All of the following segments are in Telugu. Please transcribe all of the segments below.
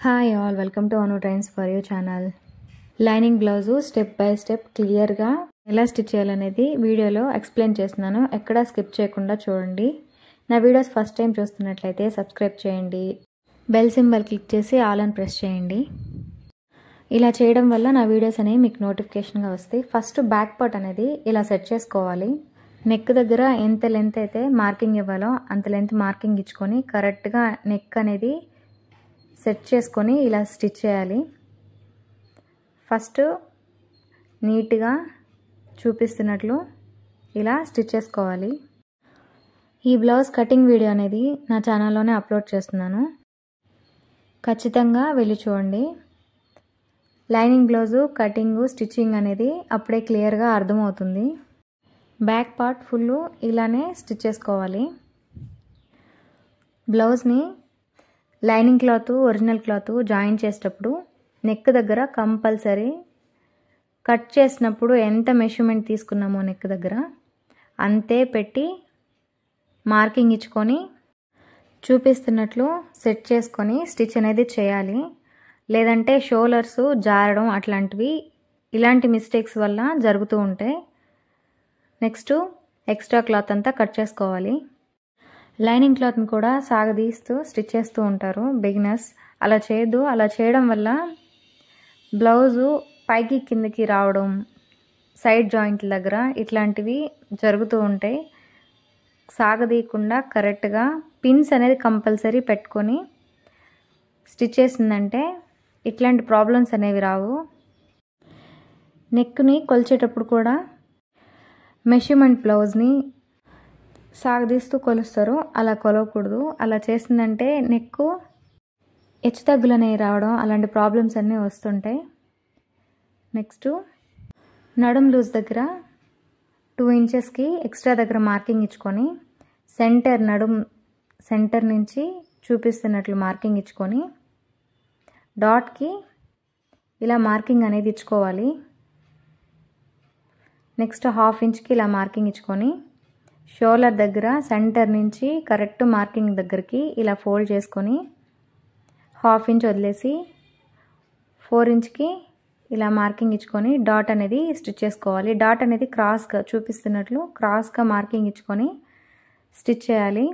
Hi all, welcome to Anu trains for you channel. Lining blouse step by step క్లియర్గా ఎలా స్టిచ్ చేయాలనేది వీడియోలో ఎక్స్ప్లెయిన్ చేస్తున్నాను. ఎక్కడా స్కిప్ చేయకుండా చూడండి. నా వీడియోస్ ఫస్ట్ టైం చూస్తున్నట్లయితే సబ్స్క్రైబ్ చేయండి, బెల్ సింబల్ క్లిక్ చేసి ఆల్ అని ప్రెస్ చేయండి. ఇలా చేయడం వల్ల నా వీడియోస్ అనేవి మీకు నోటిఫికేషన్గా వస్తాయి. ఫస్ట్ బ్యాక్ పార్ట్ అనేది ఇలా సెట్ చేసుకోవాలి. నెక్ దగ్గర ఎంత లెంత్ అయితే మార్కింగ్ ఇవ్వాలో అంత లెంత్ మార్కింగ్ ఇచ్చుకొని కరెక్ట్గా నెక్ అనేది సెట్ చేసుకొని ఇలా స్టిచ్ చేయాలి. ఫస్ట్ నీట్గా చూపిస్తున్నట్లు ఇలా స్టిచ్ చేసుకోవాలి. ఈ బ్లౌజ్ కటింగ్ వీడియో అనేది నా ఛానల్లోనే అప్లోడ్ చేస్తున్నాను, ఖచ్చితంగా వెళ్ళి చూడండి. లైనింగ్ బ్లౌజు కటింగు స్టిచ్చింగ్ అనేది అప్పుడే క్లియర్గా అర్థమవుతుంది. బ్యాక్ పార్ట్ ఫుల్ ఇలానే స్టిచ్ చేసుకోవాలి. బ్లౌజ్ని lining cloth original cloth join చేసేటప్పుడు నెక్ దగ్గర కంపల్సరీ కట్ చేసినప్పుడు ఎంత మెజర్మెంట్ తీసుకున్నామో నెక్ దగ్గర అంతే పెట్టి మార్కింగ్ ఇచ్చుకొని చూపిస్తున్నట్లు సెట్ చేసుకొని స్టిచ్ అనేది చేయాలి. లేదంటే షోల్డర్స్ జారడం అట్లాంటివి ఇలాంటి మిస్టేక్స్ వల్ల జరుగుతూ ఉంటాయి. నెక్స్ట్ ఎక్స్ట్రా క్లాత్ అంతా కట్ చేసుకోవాలి. లైనింగ్ క్లాత్ని కూడా సాగదీస్తూ స్టిచ్ చేస్తూ ఉంటారు బిగినర్స్. అలా చేయొద్దు. అలా చేయడం వల్ల బ్లౌజు పైకి కిందకి రావడం, సైడ్ జాయింట్ల దగ్గర ఇట్లాంటివి జరుగుతూ ఉంటాయి. సాగదీయకుండా కరెక్ట్గా పిన్స్ అనేది కంపల్సరీ పెట్టుకొని స్టిచ్ చేసిందంటే ఇట్లాంటి ప్రాబ్లమ్స్ అనేవి రావు. నెక్ని కొలిచేటప్పుడు కూడా మెషర్మెంట్ బ్లౌజ్ని సాగదీస్తూ కొలుస్తారు, అలా కొలవకూడదు. అలా చేసిందంటే నెక్ హెచ్చు తగ్గులు అనేవి రావడం అలాంటి ప్రాబ్లమ్స్ అన్నీ వస్తుంటాయి. నెక్స్ట్ నడుం లూజ్ దగ్గర 2 ఇంచెస్కి ఎక్స్ట్రా దగ్గర మార్కింగ్ ఇచ్చుకొని సెంటర్ నుంచి చూపిస్తున్నట్లు మార్కింగ్ ఇచ్చుకొని డాట్కి ఇలా మార్కింగ్ అనేది ఇచ్చుకోవాలి. నెక్స్ట్ 1/2 ఇంచ్కి ఇలా మార్కింగ్ ఇచ్చుకొని షోల్డర్ దగ్గర సెంటర్ నుంచి కరెక్ట్ మార్కింగ్ దగ్గరికి ఇలా ఫోల్డ్ చేసుకొని 1/2 ఇంచ్ వదిలేసి 4 ఇంచ్కి ఇలా మార్కింగ్ ఇచ్చుకొని డాట్ అనేది స్టిచ్ చేసుకోవాలి. డాట్ అనేది క్రాస్గా చూపిస్తున్నట్లు క్రాస్గా మార్కింగ్ ఇచ్చుకొని స్టిచ్ చేయాలి.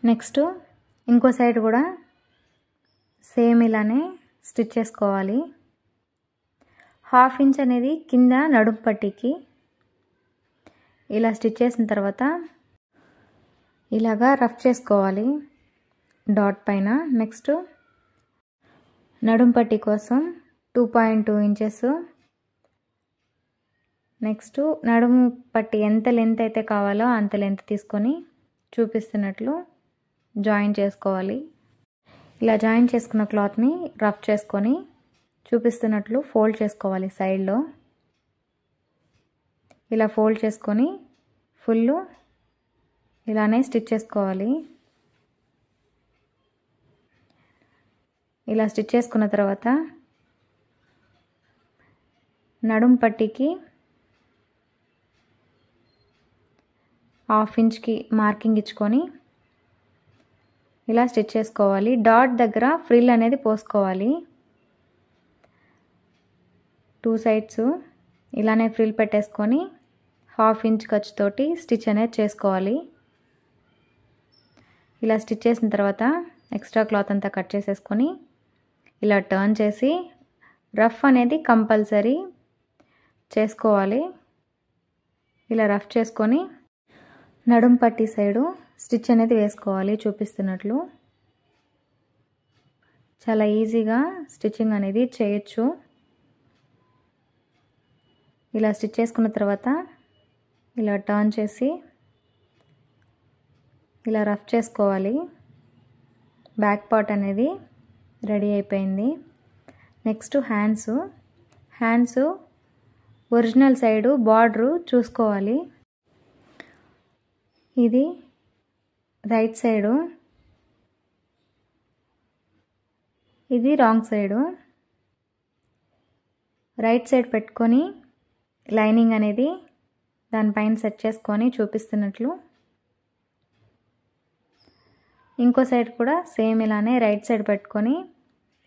నెక్స్ట్ ఇంకో సైడ్ కూడా సేమ్ ఇలానే స్టిచ్ చేసుకోవాలి. 1/2 ఇంచ్ అనేది కింద నడుం పట్టీకి ఇలా స్టిచ్ చేసిన తర్వాత ఇలాగా రఫ్ చేసుకోవాలి డాట్ పైన. నెక్స్ట్ నడుం పట్టీ కోసం 2.2 ఇంచెస్. నెక్స్ట్ నడుము పట్టీ ఎంత లెంత్ అయితే కావాలో అంత లెంత్ తీసుకొని చూపిస్తున్నట్లు జాయిన్ చేసుకోవాలి. ఇలా జాయిన్ చేసుకున్న క్లాత్ని రఫ్ చేసుకొని చూపిస్తున్నట్లు ఫోల్డ్ చేసుకోవాలి. సైడ్లో ఇలా ఫోల్డ్ చేసుకొని ఫుల్ ఇలానే స్టిచ్ చేసుకోవాలి. ఇలా స్టిచ్ చేసుకున్న తర్వాత నడుం పట్టీకి 1/2 ఇంచ్కి మార్కింగ్ ఇచ్చుకొని ఇలా స్టిచ్ చేసుకోవాలి. డాట్ దగ్గర ఫ్రిల్ అనేది పోసుకోవాలి. 2 సైడ్స్ ఇలానే ఫ్రిల్ పెట్టేసుకొని 1/2 ఇంచ్ ఖర్చుతోటి స్టిచ్ అనేది చేసుకోవాలి. ఇలా స్టిచ్ చేసిన తర్వాత ఎక్స్ట్రా క్లాత్ అంతా కట్ చేసేసుకొని ఇలా టర్న్ చేసి రఫ్ అనేది కంపల్సరీ చేసుకోవాలి. ఇలా రఫ్ చేసుకొని నడుం పట్టీ సైడు స్టిచ్ అనేది వేసుకోవాలి చూపిస్తున్నట్లు. చాలా ఈజీగా స్టిచ్చింగ్ అనేది చేయొచ్చు. ఇలా స్టిచ్ చేసుకున్న తర్వాత ఇలా టర్న్ చేసి ఇలా రఫ్ చేసుకోవాలి. బ్యాక్ పార్ట్ అనేది రెడీ అయిపోయింది. Next hands original side border చూసుకోవాలి. ఇది రైట్ సైడు, ఇది రాంగ్ సైడు. రైట్ సైడ్ పెట్టుకొని లైనింగ్ అనేది దానిపైన సెట్ చేసుకొని చూపిస్తున్నట్లు ఇంకో సైడ్ కూడా సేమ్ ఇలానే రైట్ సైడ్ పెట్టుకొని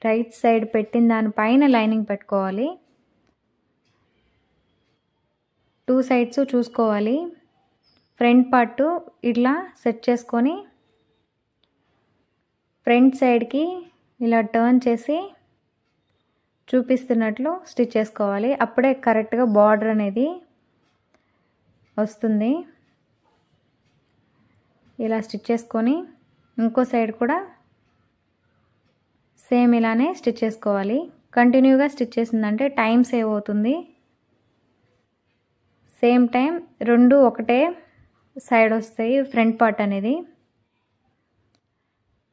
రైట్ సైడ్ పెట్టిన దానిపైన లైనింగ్ పెట్టుకోవాలి. 2 సైడ్స్ చూసుకోవాలి. ఫ్రంట్ పార్ట్ ఇట్లా సెట్ చేసుకొని ఫ్రంట్ సైడ్కి ఇలా టర్న్ చేసి చూపిస్తున్నట్లు స్టిచ్ చేసుకోవాలి. అప్పుడే కరెక్ట్గా బార్డర్ అనేది వస్తుంది. ఇలా స్టిచ్ చేసుకొని ఇంకో సైడ్ కూడా సేమ్ ఇలానే స్టిచ్ చేసుకోవాలి. కంటిన్యూగా స్టిచ్ చేసిందంటే టైం సేవ్ అవుతుంది. సేమ్ టైం రెండు ఒకటే సైడ్ వస్తాయి. ఫ్రంట్ పార్ట్ అనేది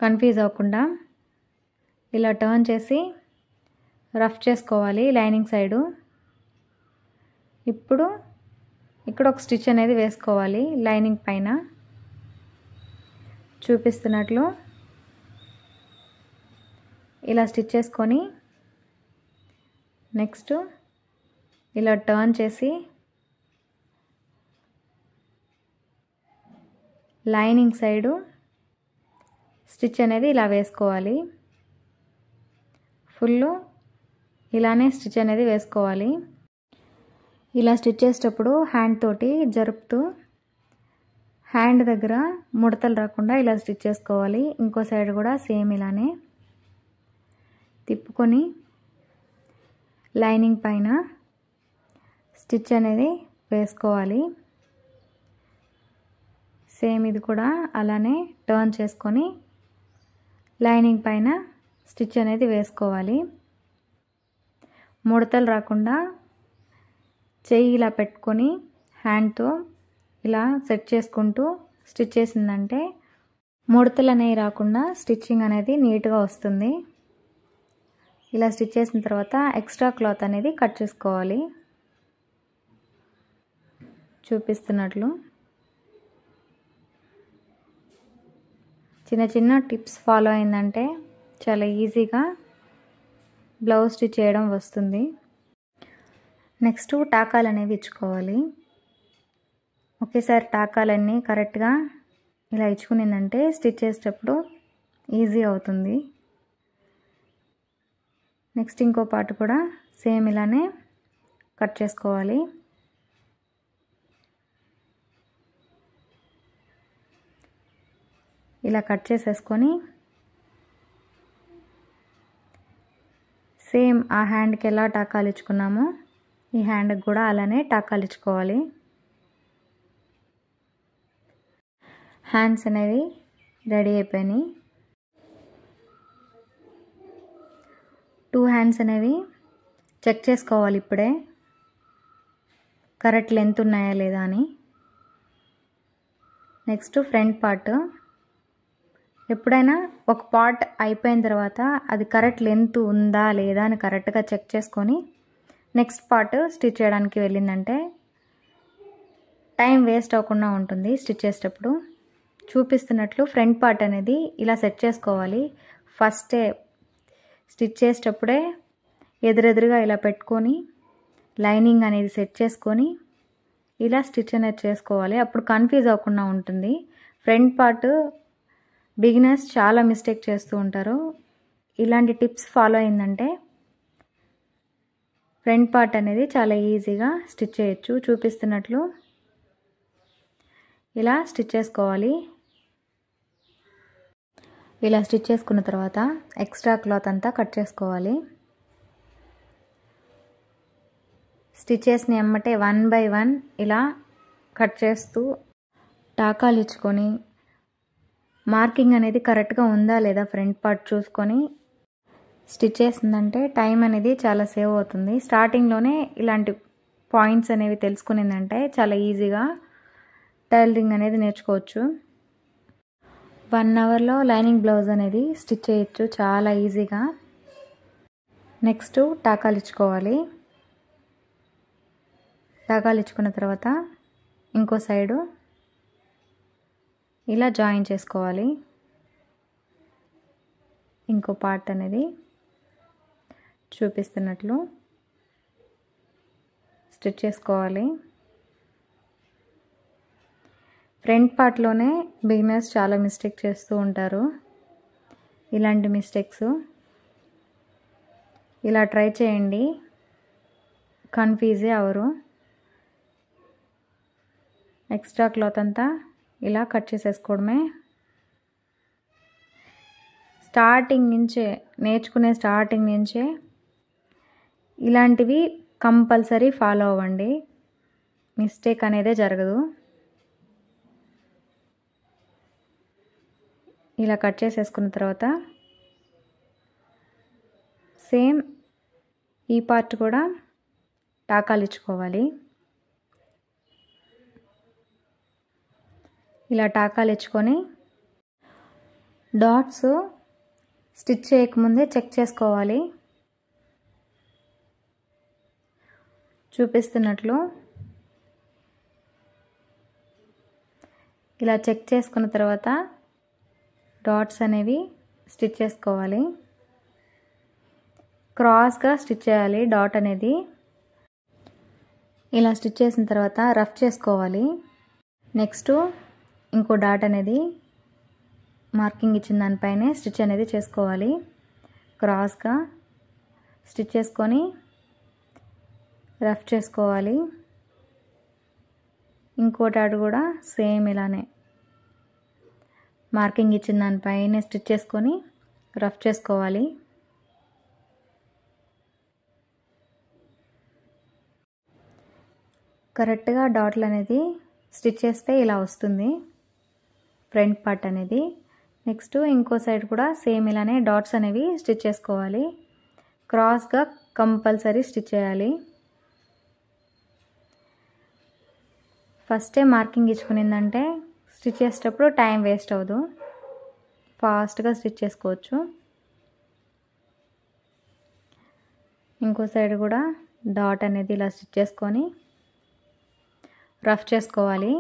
కన్ఫ్యూజ్ అవ్వకుండా ఇలా టర్న్ చేసి రఫ్ చేసుకోవాలి లైనింగ్ సైడు. ఇప్పుడు ఇక్కడ ఒక స్టిచ్ అనేది వేసుకోవాలి లైనింగ్ పైన చూపిస్తున్నట్లు. ఇలా స్టిచ్ చేసుకొని నెక్స్ట్ ఇలా టర్న్ చేసి లైనింగ్ సైడు స్టిచ్ అనేది ఇలా వేసుకోవాలి. ఫుల్ ఇలానే స్టిచ్ అనేది వేసుకోవాలి. ఇలా స్టిచ్ చేసేటప్పుడు హ్యాండ్ తోటి జరుపుతూ హ్యాండ్ దగ్గర ముడతలు రాకుండా ఇలా స్టిచ్ చేసుకోవాలి. ఇంకో సైడ్ కూడా సేమ్ ఇలానే తిప్పుకొని లైనింగ్ పైన స్టిచ్ అనేది వేసుకోవాలి. సేమ్ ఇది కూడా అలానే టర్న్ చేసుకొని లైనింగ్ పైన స్టిచ్ అనేది వేసుకోవాలి. ముడతలు రాకుండా చెయ్యి ఇలా పెట్టుకొని హ్యాండ్తో ఇలా సెట్ చేసుకుంటూ స్టిచ్ చేసిందంటే ముడతలు అనేవి రాకుండా స్టిచ్చింగ్ అనేది నీట్గా వస్తుంది. ఇలా స్టిచ్ చేసిన తర్వాత ఎక్స్ట్రా క్లాత్ అనేది కట్ చేసుకోవాలి చూపిస్తున్నట్లు. చిన్న చిన్న టిప్స్ ఫాలో అయిందంటే చాలా ఈజీగా బ్లౌజ్ స్టిచ్ చేయడం వస్తుంది. నెక్స్ట్ టాకాలు అనేవి ఇచ్చుకోవాలి. ఒకేసారి టాకాలన్నీ కరెక్ట్గా ఇలా ఇచ్చుకునిందంటే స్టిచ్ చేసేటప్పుడు ఈజీ అవుతుంది. నెక్స్ట్ ఇంకో పార్ట్ కూడా సేమ్ ఇలానే కట్ చేసుకోవాలి. ఇలా కట్ చేసేసుకొని సేమ్ ఆ హ్యాండ్కి ఎలా టాకాలు ఇచ్చుకున్నామో ఈ హ్యాండ్కి కూడా అలానే టాకాలు ఇచ్చుకోవాలి. హ్యాండ్స్ అనేవి రెడీ అయిపోయినాయి. 2 హ్యాండ్స్ అనేవి చెక్ చేసుకోవాలి ఇప్పుడే కరెక్ట్ లెంత్ ఉన్నాయా లేదా అని. నెక్స్ట్ ఫ్రంట్ పార్ట్ ఎప్పుడైనా ఒక పార్ట్ అయిపోయిన తర్వాత అది కరెక్ట్ లెంత్ ఉందా లేదా అని కరెక్ట్గా చెక్ చేసుకొని నెక్స్ట్ పార్ట్ స్టిచ్ చేయడానికి వెళ్ళిందంటే టైం వేస్ట్ అవ్వకుండా ఉంటుంది స్టిచ్ చేసేటప్పుడు. చూపిస్తున్నట్లు ఫ్రంట్ పార్ట్ అనేది ఇలా సెట్ చేసుకోవాలి. ఫస్టే స్టిచ్ చేసేటప్పుడే ఎదురెదురుగా ఇలా పెట్టుకొని లైనింగ్ అనేది సెట్ చేసుకొని ఇలా స్టిచ్ అనేది చేసుకోవాలి. అప్పుడు కన్ఫ్యూజ్ అవ్వకుండా ఉంటుంది. ఫ్రంట్ పార్ట్ బిగినర్స్ చాలా మిస్టేక్ చేస్తూ ఉంటారు. ఇలాంటి టిప్స్ ఫాలో అయిందంటే ఫ్రంట్ పార్ట్ అనేది చాలా ఈజీగా స్టిచ్ చేయొచ్చు. చూపిస్తున్నట్లు ఇలా స్టిచ్ చేసుకోవాలి. ఇలా స్టిచ్ చేసుకున్న తర్వాత ఎక్స్ట్రా క్లాత్ అంతా కట్ చేసుకోవాలి. స్టిచ్ చేసిన ఎమ్మటే 1 by 1 ఇలా కట్ చేస్తూ టాకాలు ఇచ్చుకొని మార్కింగ్ అనేది కరెక్ట్గా ఉందా లేదా ఫ్రంట్ పార్ట్ చూసుకొని స్టిచ్ చేసిందంటే టైం అనేది చాలా సేవ్ అవుతుంది. స్టార్టింగ్లోనే ఇలాంటి పాయింట్స్ అనేవి తెలుసుకునిందంటే చాలా ఈజీగా టైలరింగ్ అనేది నేర్చుకోవచ్చు. 1 అవర్లో లైనింగ్ బ్లౌజ్ అనేది స్టిచ్ చేయొచ్చు చాలా ఈజీగా. నెక్స్ట్ టాకాలు ఇచ్చుకోవాలి. టాకాలు ఇచ్చుకున్న తర్వాత ఇంకో సైడు ఇలా జాయిన్ చేసుకోవాలి. ఇంకో పార్ట్ అనేది చూపిస్తున్నట్లు స్టిచ్ చేసుకోవాలి. ఫ్రంట్ పార్ట్లోనే బిగినర్స్ చాలా మిస్టేక్ చేస్తూ ఉంటారు. ఇలాంటి మిస్టేక్స్ ఇలా ట్రై చేయండి, కన్ఫ్యూజే అవరు. ఎక్స్ట్రా క్లాత్ అంతా ఇలా కట్ చేసేసుకోవడమే. నేర్చుకునే స్టార్టింగ్ నుంచే ఇలాంటివి కంపల్సరీ ఫాలో అవ్వండి, మిస్టేక్ అనేదే జరగదు. ఇలా కట్ చేసేసుకున్న తర్వాత సేమ్ ఈ పార్ట్ కూడా టాకాలు ఇచ్చుకోవాలి. ఇలా టాకాలు ఇచ్చుకొని డాట్స్ స్టిచ్ చేయకముందే చెక్ చేసుకోవాలి. చూపిస్తున్నట్లు ఇలా చెక్ చేసుకున్న తర్వాత డాట్స్ అనేవి స్టిచ్ చేసుకోవాలి. క్రాస్గా స్టిచ్ చేయాలి డాట్ అనేది. ఇలా స్టిచ్ చేసిన తర్వాత రఫ్ చేసుకోవాలి. నెక్స్ట్ ఇంకో డాట్ అనేది మార్కింగ్ ఇచ్చిన దానిపైనే స్టిచ్ అనేది చేసుకోవాలి. క్రాస్గా స్టిచ్ చేసుకొని రఫ్ చేసుకోవాలి. ఇంకో డాట్ కూడా సేమ్ ఇలానే మార్కింగ్ ఇచ్చిన దానిపైనే స్టిచ్ చేసుకొని రఫ్ చేసుకోవాలి. కరెక్ట్గా డాట్లు అనేది స్టిచ్ చేస్తే ఇలా వస్తుంది ఫ్రంట్ పార్ట్ అనేది. నెక్స్ట్ ఇంకో సైడ్ కూడా సేమ్ ఇలానే డాట్స్ అనేవి స్టిచ్ చేసుకోవాలి. క్రాస్గా కంపల్సరీ స్టిచ్ చేయాలి. ఫస్టే మార్కింగ్ ఇచ్చుకునిందంటే స్టిచ్ చేసేటప్పుడు టైం వేస్ట్ అవ్వదు, ఫాస్ట్గా స్టిచ్ చేసుకోవచ్చు. ఇంకో సైడ్ కూడా డాట్ అనేది ఇలా స్టిచ్ చేసుకొని రఫ్ చేసుకోవాలి.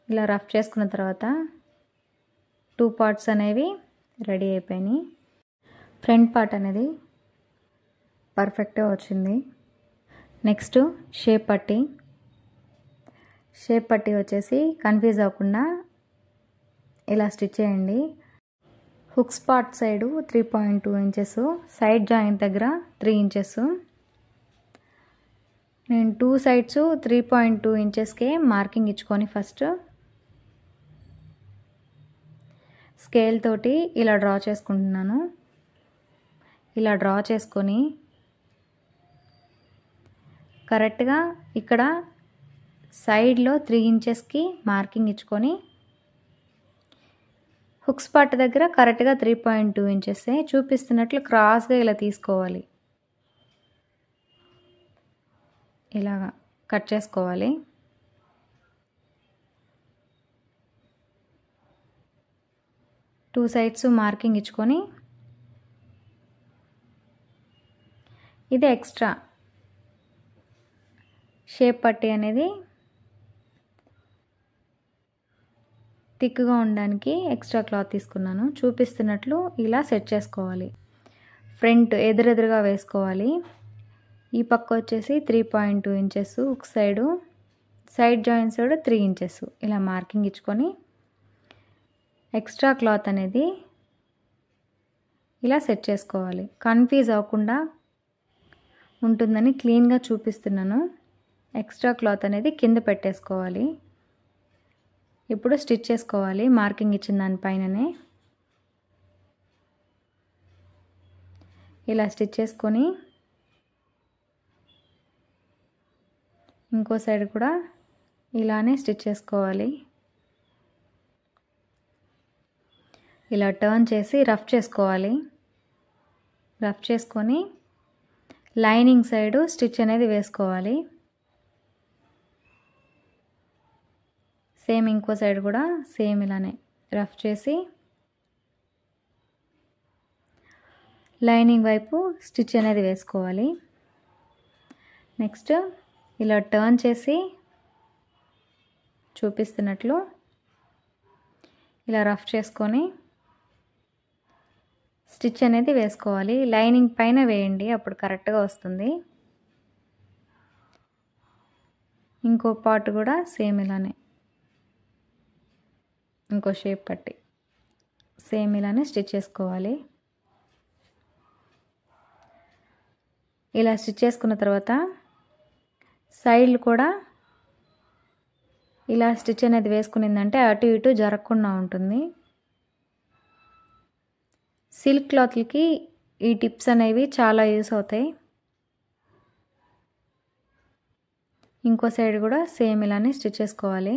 ఇలా రఫ్ చేసుకున్న తర్వాత 2 పార్ట్స్ అనేవి రెడీ అయిపోయినాయి. ఫ్రంట్ పార్ట్ అనేది పర్ఫెక్ట్గా వచ్చింది. నెక్స్ట్ షేప్ పట్టీ వచ్చేసి కన్ఫ్యూజ్ అవ్వకుండా ఇలా స్టిచ్ చేయండి. Hook spot side 3.2 inches, side joint దగ్గర 3 ఇంచెస్. నేను 2 సైడ్స్ 3.2 ఇంచెస్కే మార్కింగ్ ఇచ్చుకొని ఫస్ట్ స్కేల్ తోటి ఇలా డ్రా చేసుకుంటున్నాను. ఇలా డ్రా చేసుకొని కరెక్ట్గా ఇక్కడ సైడ్లో 3 ఇంచెస్కి మార్కింగ్ ఇచ్చుకొని హుక్ స్పాట్ దగ్గర కరెక్ట్గా 3.2 ఇంచెస్ చూపిస్తున్నట్లు క్రాస్గా ఇలా తీసుకోవాలి. ఇలాగా కట్ చేసుకోవాలి. టూ సైడ్స్ మార్కింగ్ ఇచ్చుకొని ఇది ఎక్స్ట్రా షేప్ పట్టీ అనేది థిక్గా ఉండడానికి ఎక్స్ట్రా క్లాత్ తీసుకున్నాను. చూపిస్తున్నట్లు ఇలా సెట్ చేసుకోవాలి. ఫ్రంట్ ఎదురెదురుగా వేసుకోవాలి. ఈ పక్క వచ్చేసి 3.2 ఇంచెస్, ఒక సైడ్ జాయింట్ సైడ్ 3 ఇంచెస్ ఇలా మార్కింగ్ ఇచ్చుకొని ఎక్స్ట్రా క్లాత్ అనేది ఇలా సెట్ చేసుకోవాలి. కన్ఫ్యూజ్ అవ్వకుండా ఉంటుందని క్లీన్గా చూపిస్తున్నాను. ఎక్స్ట్రా క్లాత్ అనేది కింద పెట్టేసుకోవాలి. ఇప్పుడు స్టిచ్ చేసుకోవాలి. మార్కింగ్ ఇచ్చిన దానిపైననే ఇలా స్టిచ్ చేసుకొని ఇంకో సైడ్ కూడా ఇలానే స్టిచ్ చేసుకోవాలి. ఇలా టర్న్ చేసి రఫ్ చేసుకోవాలి. రఫ్ చేసుకొని లైనింగ్ సైడ్ స్టిచ్ అనేది వేసుకోవాలి. సేమ్ ఇంకో సైడ్ కూడా సేమ్ ఇలానే రఫ్ చేసి లైనింగ్ వైపు స్టిచ్ అనేది వేసుకోవాలి. నెక్స్ట్ ఇలా టర్న్ చేసి చూపిస్తున్నట్లు ఇలా రఫ్ చేసుకొని స్టిచ్ అనేది వేసుకోవాలి. లైనింగ్ పైన వేయండి, అప్పుడు కరెక్ట్గా వస్తుంది. ఇంకో పార్ట్ కూడా సేమ్ ఇలానే ఇంకో షేప్ పట్టి సేమ్ ఇలానే స్టిచ్ చేసుకోవాలి. ఇలా స్టిచ్ చేసుకున్న తర్వాత సైడ్లు కూడా ఇలా స్టిచ్ అనేది వేసుకునిందంటే అటు ఇటు జరగకుండా ఉంటుంది. సిల్క్ క్లాత్లకి ఈ టిప్స్ అనేవి చాలా యూస్ అవుతాయి. ఇంకో సైడ్ కూడా సేమ్ ఇలానే స్టిచ్ చేసుకోవాలి.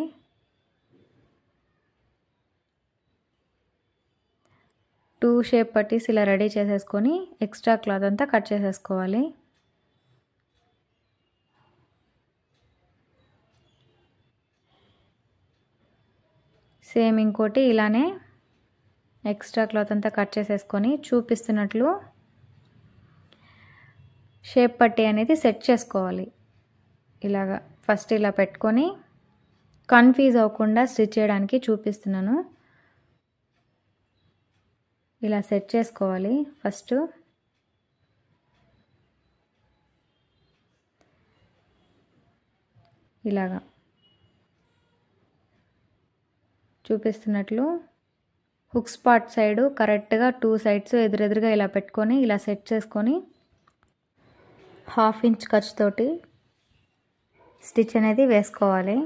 టూ షేప్ పట్టీస్ ఇలా రెడీ చేసేసుకొని ఎక్స్ట్రా క్లాత్ అంతా కట్ చేసేసుకోవాలి. సేమ్ ఇంకోటి ఇలానే ఎక్స్ట్రా క్లాత్ అంతా కట్ చేసేసుకొని చూపిస్తున్నట్లు షేప్ పట్టీ అనేది సెట్ చేసుకోవాలి. ఇలాగా ఫస్ట్ ఇలా పెట్టుకొని కన్ఫ్యూజ్ అవ్వకుండా స్టిచ్ చేయడానికి చూపిస్తున్నాను. ఇలా సెట్ చేసుకోవాలి. ఫస్ట్ ఇలాగా చూపిస్తున్నట్లు హుక్ స్పాట్ సైడు కరెక్ట్గా 2 సైడ్స్ ఎదురెదురుగా ఇలా పెట్టుకొని ఇలా సెట్ చేసుకొని 1/2 ఇంచ్ ఖర్చుతోటి స్టిచ్ అనేది వేసుకోవాలి.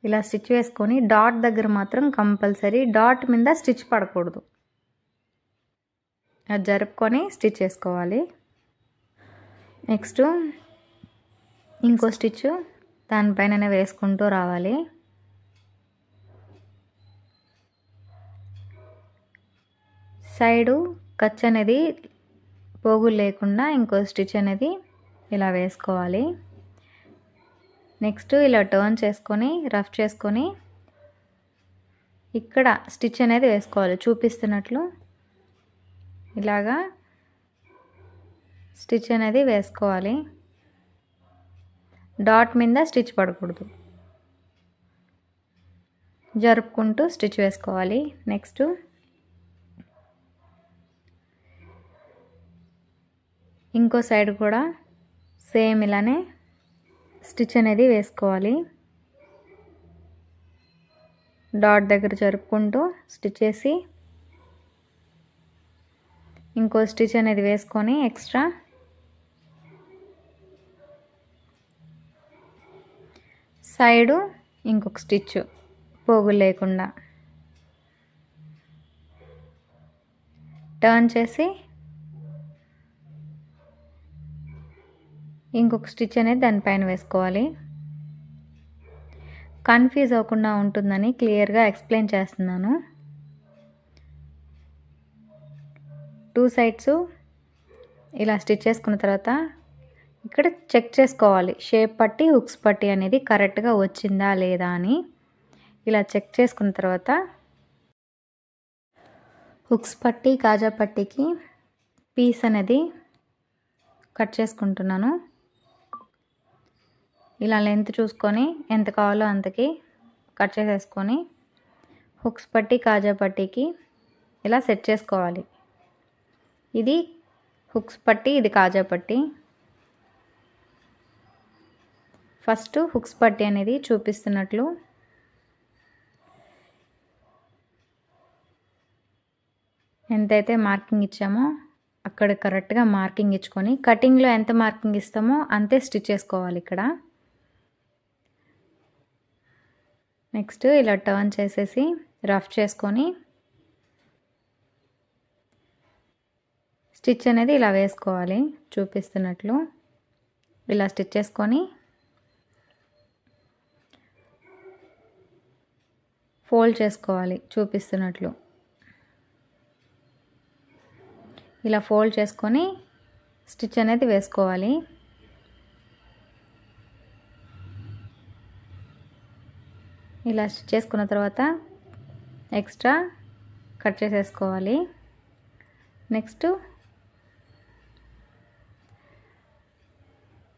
ఇలా స్టిచ్ వేసుకొని డాట్ దగ్గర మాత్రం కంపల్సరీ డాట్ మీద స్టిచ్ పడకూడదు. అది జరుపుకొని స్టిచ్ చేసుకోవాలి. నెక్స్ట్ ఇంకో స్టిచ్ దానిపైననే వేసుకుంటూ రావాలి. సైడు ఖర్చు అనేది పోగులు లేకుండా ఇంకో స్టిచ్ అనేది ఇలా వేసుకోవాలి. నెక్స్ట్ ఇలా టర్న్ చేసుకొని రఫ్ చేసుకొని ఇక్కడ స్టిచ్ అనేది వేసుకోవాలి. చూపిస్తున్నట్లు ఇలాగా స్టిచ్ అనేది వేసుకోవాలి. డాట్ మీద స్టిచ్ పడకూడదు. జరుపుకుంటూ స్టిచ్ వేసుకోవాలి. నెక్స్ట్ ఇంకో సైడ్ కూడా సేమ్ ఇలానే స్టిచ్ అనేది వేసుకోవాలి. డాట్ దగ్గర జరుపుకుంటూ స్టిచ్ చేసి ఇంకో స్టిచ్ అనేది వేసుకొని ఎక్స్ట్రా సైడు ఇంకొక స్టిచ్ పోగులు లేకుండా టర్న్ చేసి ఇంకొక స్టిచ్ అనేది దానిపైన వేసుకోవాలి. కన్ఫ్యూజ్ అవ్వకుండా ఉంటుందని క్లియర్గా ఎక్స్ప్లెయిన్ చేస్తున్నాను. 2 సైడ్స్ ఇలా స్టిచ్ చేసుకున్న తర్వాత ఇక్కడ చెక్ చేసుకోవాలి షేప్ పట్టి హుక్స్ పట్టి అనేది కరెక్ట్గా వచ్చిందా లేదా అని. ఇలా చెక్ చేసుకున్న తర్వాత హుక్స్ పట్టి కాజా పట్టీకి పీస్ అనేది కట్ చేసుకుంటున్నాను. ఇలా లెంత్ చూసుకొని ఎంత కావాలో అంతకి కట్ చేసేసుకొని హుక్స్ పట్టి కాజా పట్టీకి ఇలా సెట్ చేసుకోవాలి. ఇది హుక్స్ పట్టి, ఇది కాజా పట్టి. ఫస్ట్ హుక్స్ పట్టి అనేది చూపిస్తున్నట్లు ఎంతైతే మార్కింగ్ ఇచ్చామో అక్కడ కరెక్ట్గా మార్కింగ్ ఇచ్చుకొని కటింగ్లో ఎంత మార్కింగ్ ఇస్తామో అంతే స్టిచ్ చేసుకోవాలి ఇక్కడ. నెక్స్ట్ ఇలా టర్న్ చేసేసి రఫ్ చేసుకొని స్టిచ్ అనేది ఇలా వేసుకోవాలి. చూపిస్తున్నట్లు ఇలా స్టిచ్ చేసుకొని ఫోల్డ్ చేసుకోవాలి. చూపిస్తున్నట్లు ఇలా ఫోల్డ్ చేసుకొని స్టిచ్ అనేది వేసుకోవాలి. ఇలా స్టిచ్ చేసుకున్న తర్వాత ఎక్స్ట్రా కట్ చేసేసుకోవాలి. నెక్స్ట్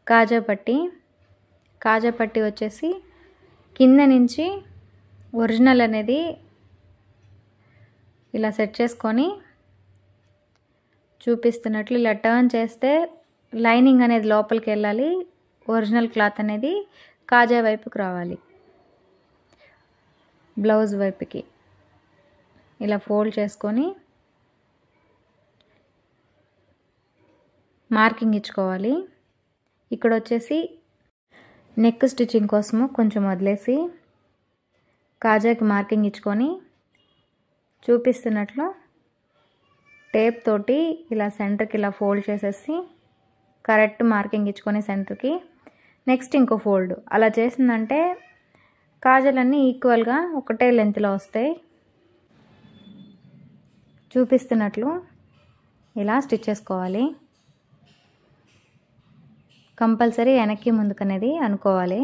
కాజా పట్టి వచ్చేసి కింద నుంచి ఒరిజినల్ అనేది ఇలా సెట్ చేసుకొని చూపిస్తున్నట్లు ఇలా టర్న్ చేస్తే లైనింగ్ అనేది లోపలికి వెళ్ళాలి, ఒరిజినల్ క్లాత్ అనేది కాజా వైపుకి రావాలి. బ్లౌజ్ వైపుకి ఇలా ఫోల్డ్ చేసుకొని మార్కింగ్ ఇచ్చుకోవాలి. ఇక్కడ వచ్చేసి నెక్ స్టిచ్చింగ్ కోసము కొంచెం వదిలేసి కాజాకి మార్కింగ్ ఇచ్చుకొని చూపిస్తున్నట్లు టేప్ తోటి ఇలా సెంటర్కి ఇలా ఫోల్డ్ చేసేసి కరెక్ట్ మార్కింగ్ ఇచ్చుకొని సెంటర్కి నెక్స్ట్ ఇంకో ఫోల్డ్ అలా చేసిందంటే కాజాలన్నీ ఈక్వల్గా ఒకటే లెంత్లో వస్తాయి. చూపిస్తున్నట్లు ఇలా స్టిచ్ చేసుకోవాలి. కంపల్సరీ వెనక్కి ముందుకు అనేది అనుకోవాలి.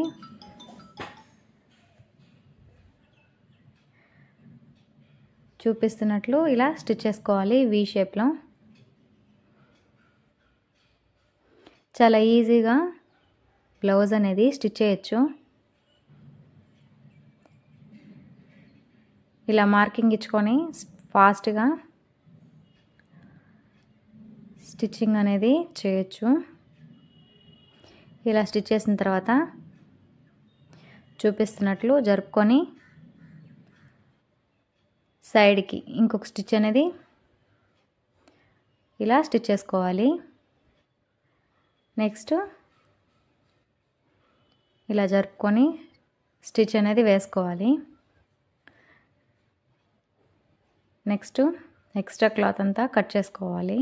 చూపిస్తున్నట్లు ఇలా స్టిచ్ చేసుకోవాలి వి షేప్లో. చాలా ఈజీగా బ్లౌజ్ అనేది స్టిచ్ చేయొచ్చు. ఇలా మార్కింగ్ ఇచ్చుకొని ఫాస్ట్గా స్టిచ్చింగ్ అనేది చేయొచ్చు. ఇలా స్టిచ్ చేసిన తర్వాత చూపిస్తున్నట్లు జరుపుకొని సైడ్కి ఇంకొక స్టిచ్ అనేది ఇలా స్టిచ్ చేసుకోవాలి. నెక్స్ట్ ఇలా జరుపుకొని స్టిచ్ అనేది వేసుకోవాలి. నెక్స్ట్ ఎక్స్ట్రా క్లాత్ అంతా కట్ చేసుకోవాలి.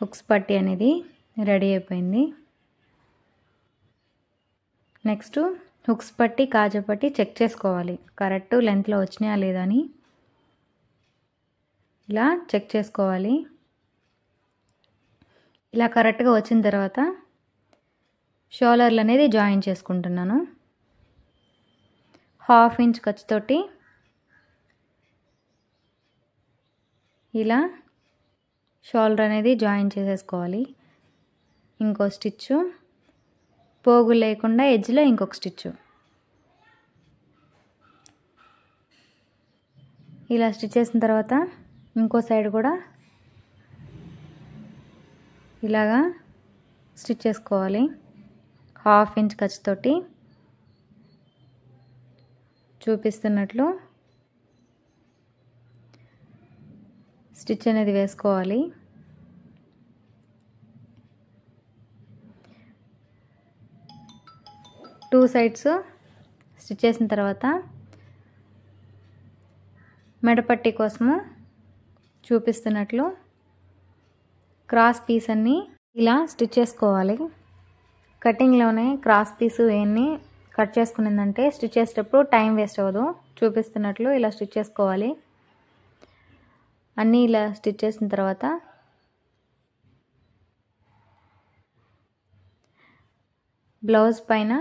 హుక్స్ పట్టీ అనేది రెడీ అయిపోయింది. నెక్స్ట్ హుక్స్ పట్టి కాజా పట్టి చెక్ చేసుకోవాలి కరెక్ట్ లెంత్లో వచ్చినాయా లేదా అని. ఇలా చెక్ చేసుకోవాలి. ఇలా కరెక్ట్గా వచ్చిన తర్వాత షోల్డర్లు అనేది జాయిన్ చేసుకుంటున్నాను. 1/2 ఇంచ్ ఖర్చుతోటి ఇలా షోల్డర్ అనేది జాయిన్ చేసేసుకోవాలి. ఇంకో స్టిచ్చు పోగు లేకుండా ఎడ్జ్లో ఇంకొక స్టిచ్చు ఇలా స్టిచ్ చేసిన తర్వాత ఇంకో సైడ్ కూడా ఇలాగా స్టిచ్ చేసుకోవాలి. 1/2 ఇంచ్ ఖర్చుతోటి చూపిస్తున్నట్లు స్టిచ్ అనేది వేసుకోవాలి. టూ సైడ్స్ స్టిచ్ చేసిన తర్వాత మెడపట్టి కోసము చూపిస్తున్నట్లు క్రాస్ పీస్ అన్ని ఇలా స్టిచ్ చేసుకోవాలి. కటింగ్లోనే క్రాస్ పీసు ఎన్ని కట్ చేసుకునిందంటే స్టిచ్ చేసేటప్పుడు టైం వేస్ట్ అవ్వదు. చూపిస్తున్నట్లు ఇలా స్టిచ్ చేసుకోవాలి. అన్నీ ఇలా స్టిచ్ చేసిన తర్వాత బ్లౌజ్ పైన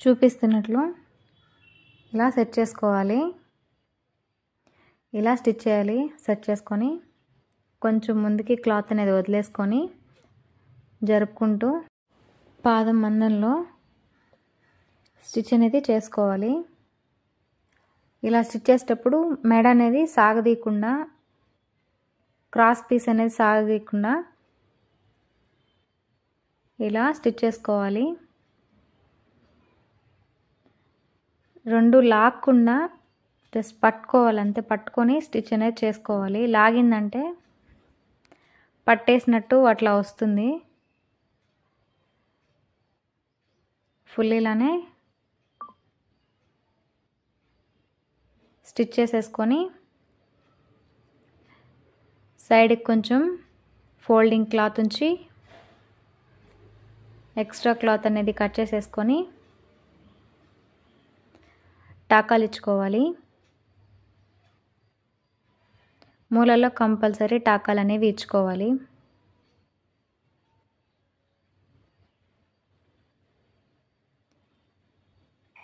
చూపిస్తున్నట్లు ఇలా సెట్ చేసుకోవాలి. ఇలా స్టిచ్ చేయాలి. సెట్ చేసుకొని కొంచెం ముందుకి క్లాత్ అనేది వదిలేసుకొని జరుపుకుంటూ పాదం మందంలో స్టిచ్ అనేది చేసుకోవాలి. ఇలా స్టిచ్ చేసేటప్పుడు మెడ అనేది సాగదీయకుండా క్రాస్ పీస్ అనేది సాగదీయకుండా ఇలా స్టిచ్ చేసుకోవాలి. రెండు లాక్కుండా జస్ట్ పట్టుకోవాలి అంతే. పట్టుకొని స్టిచ్ అనేది చేసుకోవాలి. లాగిందంటే పట్టేసినట్టు అట్లా వస్తుంది. ఫుల్ ఇలానే స్టిచ్ చేసేసుకొని సైడ్కి కొంచెం ఫోల్డింగ్ క్లాత్ ఉంచి ఎక్స్ట్రా క్లాత్ అనేది కట్ చేసేసుకొని టాకాలు ఇచ్చుకోవాలి. మూలలో కంపల్సరీ టాకాలు అనేవి ఇచ్చుకోవాలి.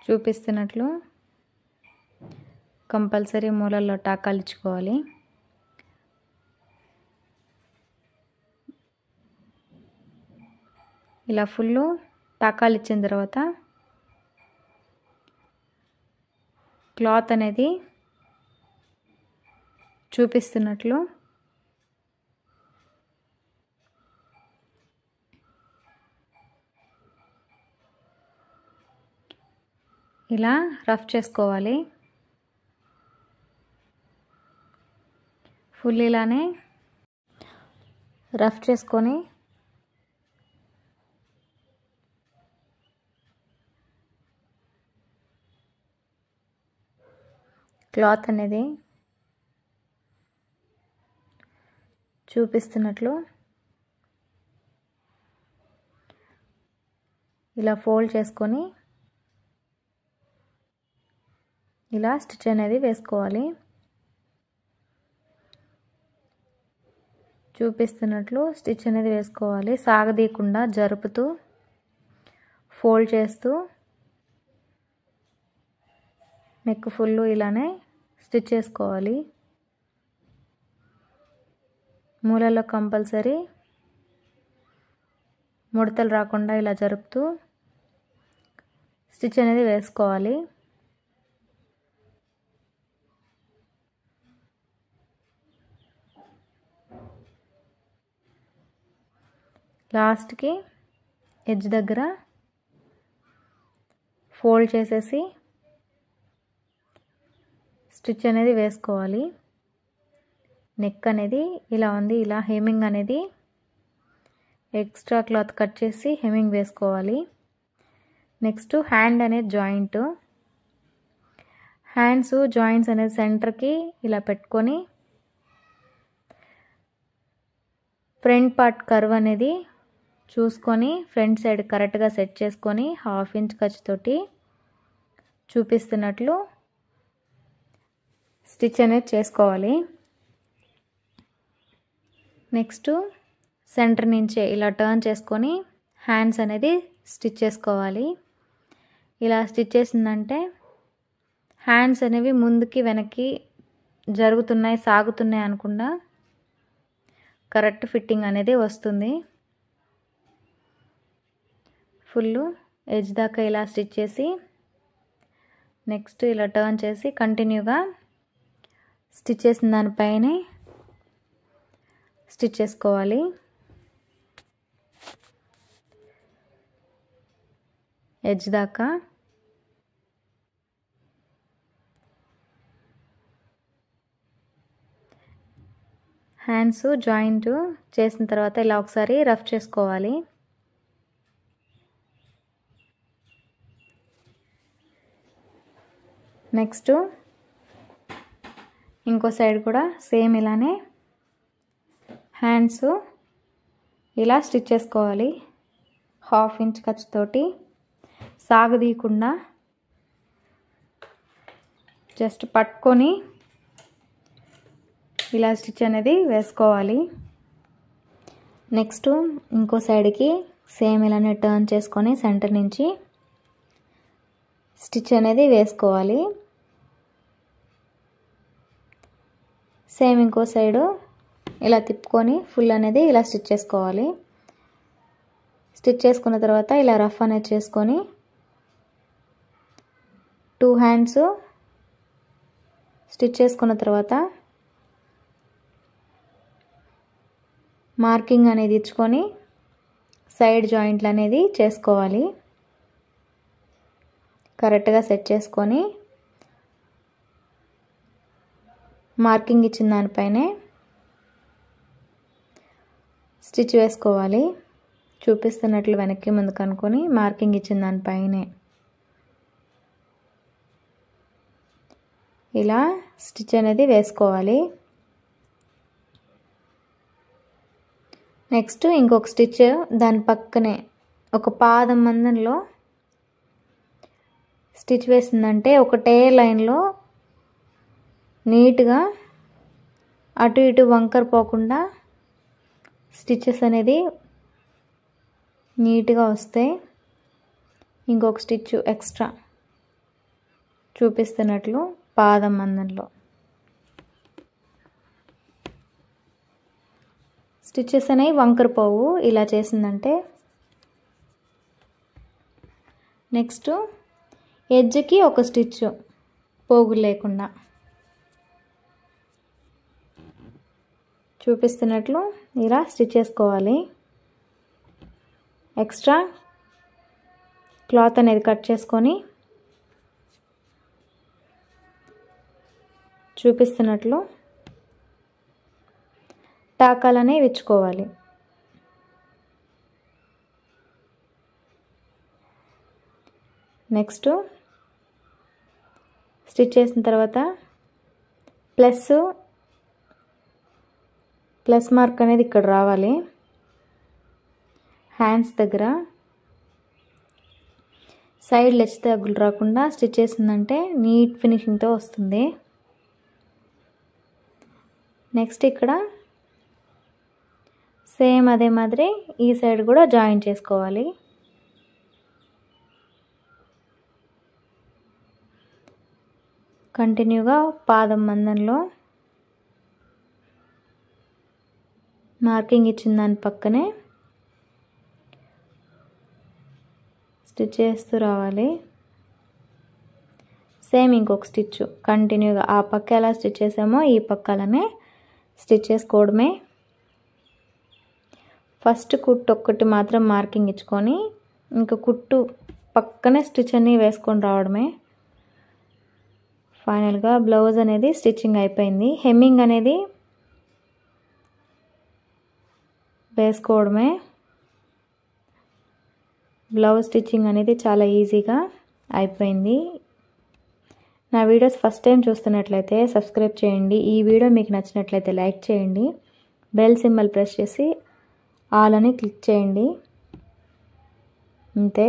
చూపిస్తున్నట్లు కంపల్సరీ మూలల్లో టాకాలు ఇచ్చుకోవాలి. ఇలా ఫుల్ టాకాలు ఇచ్చిన తర్వాత క్లాత్ అనేది చూపిస్తున్నట్లు ఇలా రఫ్ చేసుకోవాలి. ఫుల్ ఇలానే రఫ్ చేసుకొని క్లాత్ అనేది చూపిస్తున్నట్లు ఇలా ఫోల్డ్ చేసుకొని ఇలా స్టిచ్ అనేది వేసుకోవాలి. చూపిస్తున్నట్లు స్టిచ్ అనేది వేసుకోవాలి. సాగదీయకుండా జరుపుతూ ఫోల్డ్ చేస్తూ నెక్ ఫుల్ ఇలానే స్టిచ్ చేసుకోవాలి. మూలలో కంపల్సరీ ముడతలు రాకుండా ఇలా జరుపుతూ స్టిచ్ అనేది వేసుకోవాలి. లాస్ట్కి ఎడ్జ్ దగ్గర ఫోల్డ్ చేసేసి స్టిచ్ అనేది వేసుకోవాలి. నెక్ అనేది ఇలా ఉంది. ఇలా హెమ్మింగ్ అనేది ఎక్స్ట్రా క్లాత్ కట్ చేసి హెమ్మింగ్ వేసుకోవాలి. నెక్స్ట్ హ్యాండ్ అనేది జాయింట్. హ్యాండ్స్ జాయింట్స్ అనేది సెంటర్కి ఇలా పెట్టుకొని ఫ్రంట్ పార్ట్ కర్వ్ అనేది చూసుకొని ఫ్రంట్ సైడ్ కరెక్ట్గా సెట్ చేసుకొని 1/2 ఇంచ్ ఖర్చుతోటి చూపిస్తున్నట్లు స్టిచ్ అనేది చేసుకోవాలి. నెక్స్ట్ సెంటర్ నుంచే ఇలా టర్న్ చేసుకొని హ్యాండ్స్ అనేది స్టిచ్ చేసుకోవాలి. ఇలా స్టిచ్ చేసిందంటే హ్యాండ్స్ అనేవి ముందుకి వెనక్కి జరుగుతున్నాయి సాగుతున్నాయి అనకుండా కరెక్ట్ ఫిట్టింగ్ అనేది వస్తుంది. ఫుల్ ఎడ్జ్ దాకా ఇలా స్టిచ్ చేసి నెక్స్ట్ ఇలా టర్న్ చేసి కంటిన్యూగా స్టిచ్ చేసిన దానిపైనే స్టిచ్ చేసుకోవాలి. ఎడ్జ్ దాకా హ్యాండ్స్ జాయింట్ చేసిన తర్వాత ఇలా ఒకసారి రఫ్ చేసుకోవాలి. నెక్స్ట్ ఇంకో సైడ్ కూడా సేమ్ ఇలానే హ్యాండ్స్ ఇలా స్టిచ్ చేసుకోవాలి. 1/2 ఇంచ్ ఖర్చుతోటి సాగదీయకుండా జస్ట్ పట్టుకొని ఇలా స్టిచ్ అనేది వేసుకోవాలి. నెక్స్ట్ ఇంకో సైడ్కి సేమ్ ఇలానే టర్న్ చేసుకొని సెంటర్ నుంచి స్టిచ్ అనేది వేసుకోవాలి. సేమ్ ఇంకో సైడు ఇలా తిప్పుకొని ఫుల్ అనేది ఇలా స్టిచ్ చేసుకోవాలి. స్టిచ్ చేసుకున్న తర్వాత ఇలా రఫ్ అనేది చేసుకొని 2 హ్యాండ్స్ స్టిచ్ చేసుకున్న తర్వాత మార్కింగ్ అనేది ఇచ్చుకొని సైడ్ జాయింట్లు అనేది చేసుకోవాలి. కరెక్ట్గా సెట్ చేసుకొని మార్కింగ్ ఇచ్చిన దానిపైనే స్టిచ్ వేసుకోవాలి. చూపిస్తున్నట్లు వెనక్కి ముందుకు అనుకొని మార్కింగ్ ఇచ్చిన దానిపైనే ఇలా స్టిచ్ అనేది వేసుకోవాలి. నెక్స్ట్ ఇంకొక స్టిచ్ దాని పక్కనే ఒక పాదం మందంలో స్టిచ్ వేసిందంటే ఒకటే లైన్లో నీట్గా అటు ఇటు వంకర పోకుండా స్టిచెస్ అనేది నీట్గా వస్తాయి. ఇంకొక స్టిచ్ ఎక్స్ట్రా చూపిస్తున్నట్లు పాదం మందంలో స్టిచెస్ అనేవి వంకర పోవు ఇలా చేసిందంటే. నెక్స్ట్ ఎడ్జ్కి ఒక స్టిచ్ పోగులు లేకుండా చూపిస్తున్నట్లు ఇలా స్టిచ్ చేసుకోవాలి. ఎక్స్ట్రా క్లాత్ అనేది కట్ చేసుకొని చూపిస్తున్నట్లు టాకాలనే విచ్చుకోవాలి. నెక్స్ట్ స్టిచ్ చేసిన తర్వాత ప్లస్ మార్క్ అనేది ఇక్కడ రావాలి. హ్యాండ్స్ దగ్గర సైడ్ లెచ్ తగ్గులు రాకుండా స్టిచ్ చేసిందంటే నీట్ ఫినిషింగ్తో వస్తుంది. నెక్స్ట్ ఇక్కడ సేమ్ అదే మాదిరి ఈ సైడ్ కూడా జాయిన్ చేసుకోవాలి. కంటిన్యూగా పాదం మందంలో మార్కింగ్ ఇచ్చిన దాని పక్కనే స్టిచ్ చేస్తూ రావాలి. సేమ్ ఇంకొక స్టిచ్ కంటిన్యూగా ఆ పక్క ఎలా స్టిచ్ చేసామో ఈ పక్క అలానే స్టిచ్ చేసుకోవడమే. ఫస్ట్ కుట్టు ఒక్కటి మాత్రం మార్కింగ్ ఇచ్చుకొని ఇంకా కుట్టు పక్కనే స్టిచ్ అన్నీ వేసుకొని రావడమే. ఫైనల్గా బ్లౌజ్ అనేది స్టిచ్చింగ్ అయిపోయింది. హెమ్మింగ్ అనేది వేసుకోవడమే. బ్లౌజ్ స్టిచ్చింగ్ అనేది చాలా ఈజీగా అయిపోయింది. నా వీడియోస్ ఫస్ట్ టైం చూస్తున్నట్లయితే సబ్స్క్రైబ్ చేయండి. ఈ వీడియో మీకు నచ్చినట్లయితే లైక్ చేయండి. బెల్ సింబల్ ప్రెస్ చేసి ఆల్ అని క్లిక్ చేయండి. అంతే,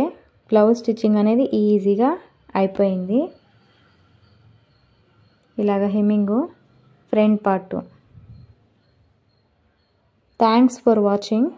బ్లౌజ్ స్టిచ్చింగ్ అనేది ఈజీగా అయిపోయింది. ఇలాగ hemming front part. Thanks for watching.